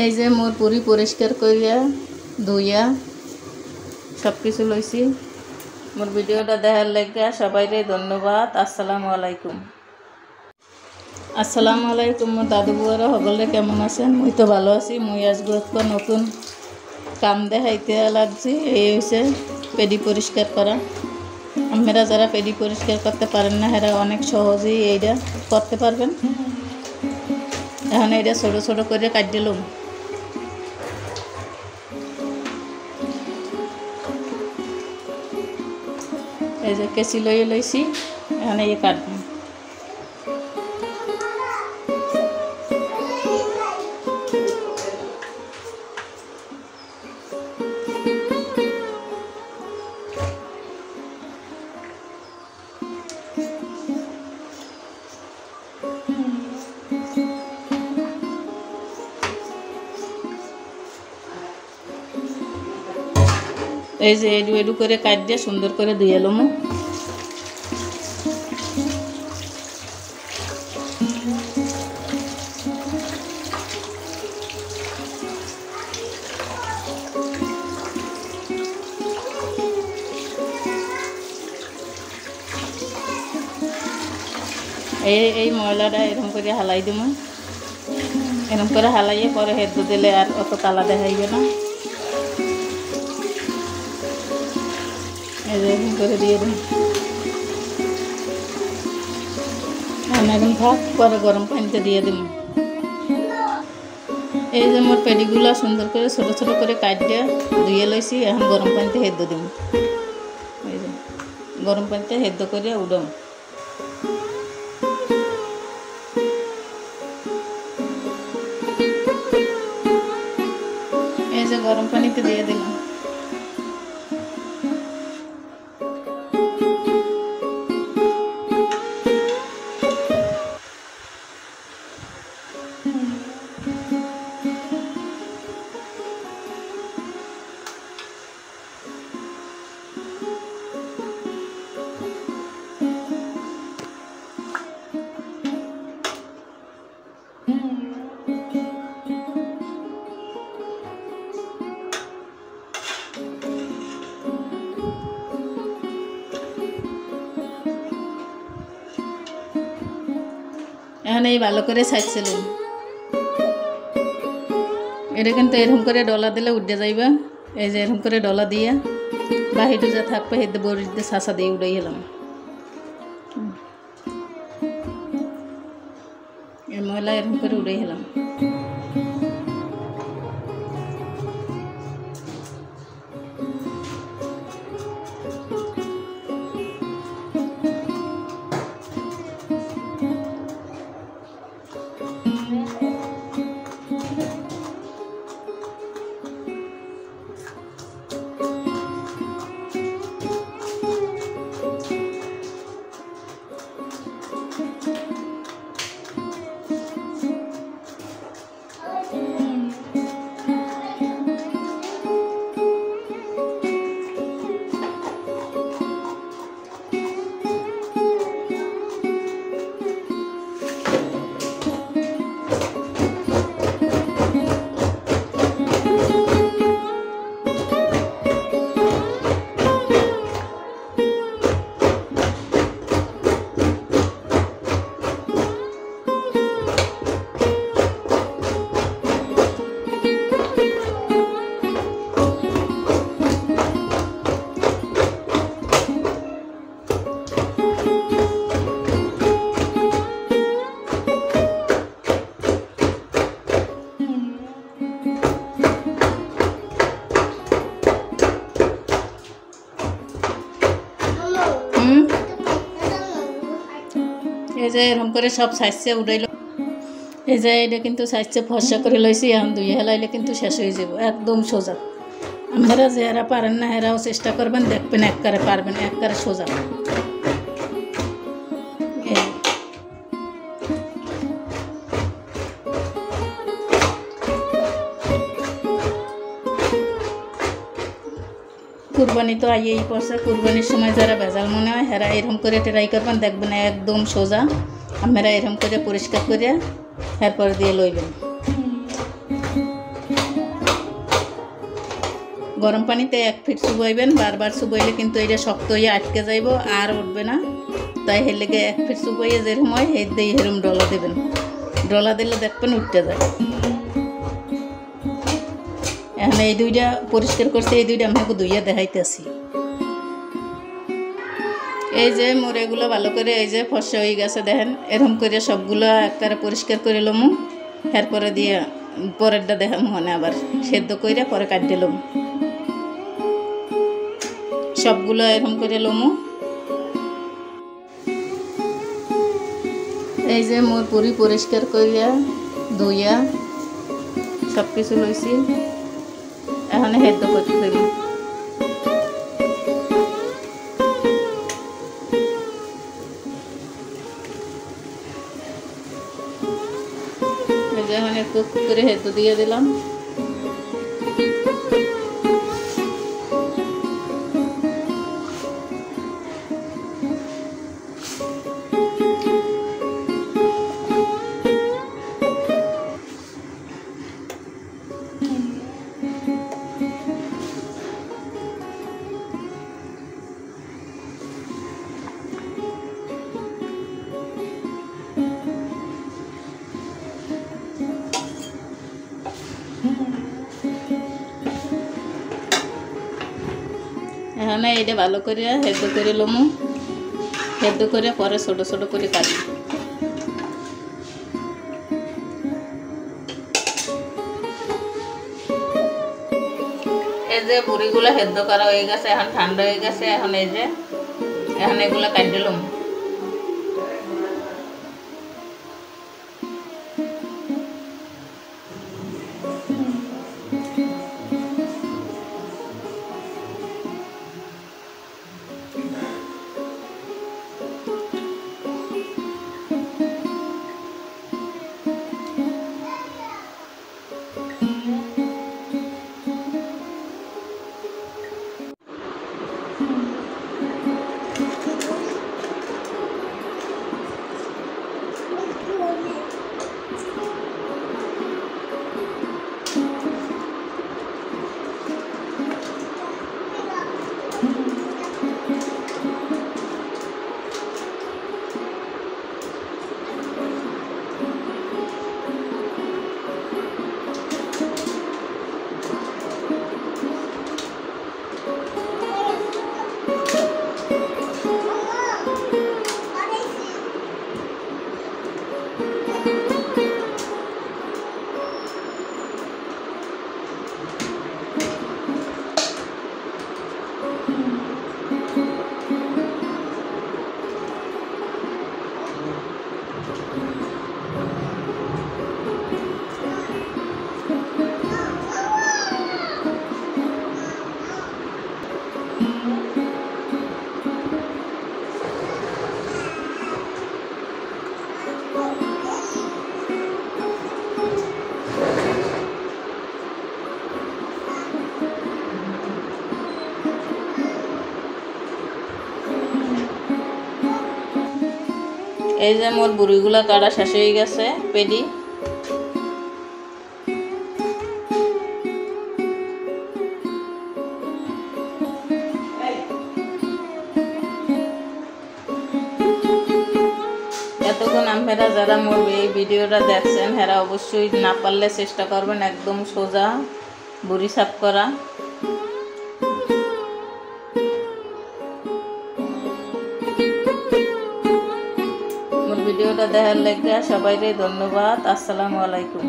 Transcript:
এই যে মোর পুরি পরিষ্কার করিয়া ধুইয়া সব কিছু লইছি। মোর ভিডিওটা দেখার লাগিয়া সবাইকে ধন্যবাদ। আসসালামু আলাইকুম। আসসালামু আলাইকুম। মোর দাদু বুয়ারা সকলে কেমন আছেন? মুই তো ভালো আছি। মুই আজকে একটা নতুন কাম দেখাইতে লাগছি। এই হচ্ছে পেডি পরিষ্কার করা। আপনারা যারা পেডি পরিষ্কার করতে পারেন না এরা অনেক সহজেই এইটা করতে পারবেন। এখন এইটা ছোটো ছোটো করে কাটিয়ে লম। এই যে কেঁচি লইছি, এখন এই কাটব। এই যে এডু এডু করে কাট দিয়ে সুন্দর করে ধুয়ে লম। এই ময়লাটা এরকম করে হালাই দিব। এরকম করে হালাইয়ে পরে হেদ্দ দিলে আর অত কালা দেখাইবে না। এই যে এরকম করে দিয়ে দিন। এখন থাক, পরে গরম পানিতে দিয়ে দিন। এই যে মোর পেডিগুলা সুন্দর করে ছোট ছোট করে কাটিয়ে ধুয়ে লইছি। এখন গরম পানিতে হেদ্দ দিব। এই যে গরম পানিতে হেদ্দ করে উডম। এই যে গরম পানিতে দিয়ে দিলাম। এখন এই ভালো করে ছাইছিলাম। এটা কিন্তু এরকম করে ডলা দিলে উঠে যাইবা। এই যে এরকম করে ডলা দিয়ে বাহিরে যা থাকবে হেঁটে বড়ি দিয়ে শাসা দিয়ে উড়াই এলাম। এই ময়লা এরকম করে উড়াই এলাম। এই যে এরকম করে সব সাইজে উঠাইল। এই যে এটা কিন্তু সাইজে ফর্সা করে লইছি। এখন ধুয়ে হেলাইলে কিন্তু শেষ হয়ে যাব, একদম সোজা। আপনারা যারা পারেন না এরাও চেষ্টা করবেন, দেখবেন একবারে পারবেন, একবারে সোজা। কুরবানি তো আইয়েই পড়ছে। কুরবানির সময় যারা ভেজাল মনে হয় হেরা এরকম করে ট্রাই করবেন, দেখবেন একদম সোজা। আপনারা এরকম করে পরিষ্কার করে এরপর দিয়ে লইবেন। গরম পানিতে 1 ফিট চুবাইবেন, বারবার চুবাইলে কিন্তু এটা শক্ত হয়ে আটকে যাইব আর উঠবে না। তাই এর লেগে 1 ফিট চুবাইয়ে যেরকম হয় এর দিয়ে এরকম ডলা দেবেন, ডলা দিলে দেখবেন উঠতে যায়। এখন এই দুইটা পরিষ্কার করছি, এই দুইটা আপনাকে ধুইয়া দেখাইতেছি। এই যে মোর এগুলো ভালো করে এই যে ফসা হয়ে গেছে দেখেন, এরকম করে সবগুলো একবারে পরিষ্কার করে লমু। এরপরে দিয়ে পরেরটা দেখাম মনে আবার সেদ্ধ করে পরে কাটতে লমু। সবগুলো এরকম করে লমু। এই যে মোর পুরি পরিষ্কার করিয়া ধুইয়া সব কিছু লইছি, এখন সেদ্ধ করতে দেব। এখন একটু করে সেদ্ধ দিয়ে দিলাম। এখানে এটা ভালো করে সেদ্ধ করে লমু, সেদ্ধ করে পরে ছোট ছোট করে কাটি। এই যে বুড়িগুলো সেদ্ধ করা হয়ে গেছে, এখন ঠান্ডা হয়ে গেছে। এখন এই যে এখন এগুলো কাটি লমু। এই যে মোর বুড়িগুলা কাটা শেষ হয়ে গেছে পেডি। এতক্ষণ আপনারা যারা মোর এই ভিডিওটা দেখছেন হেরা অবশ্যই না পারলে চেষ্টা করবেন একদম সোজা বুড়ি সাফ করা। ভিডিওটা দেখার লাগবে সবাইকে ধন্যবাদ। আসসালামু আলাইকুম।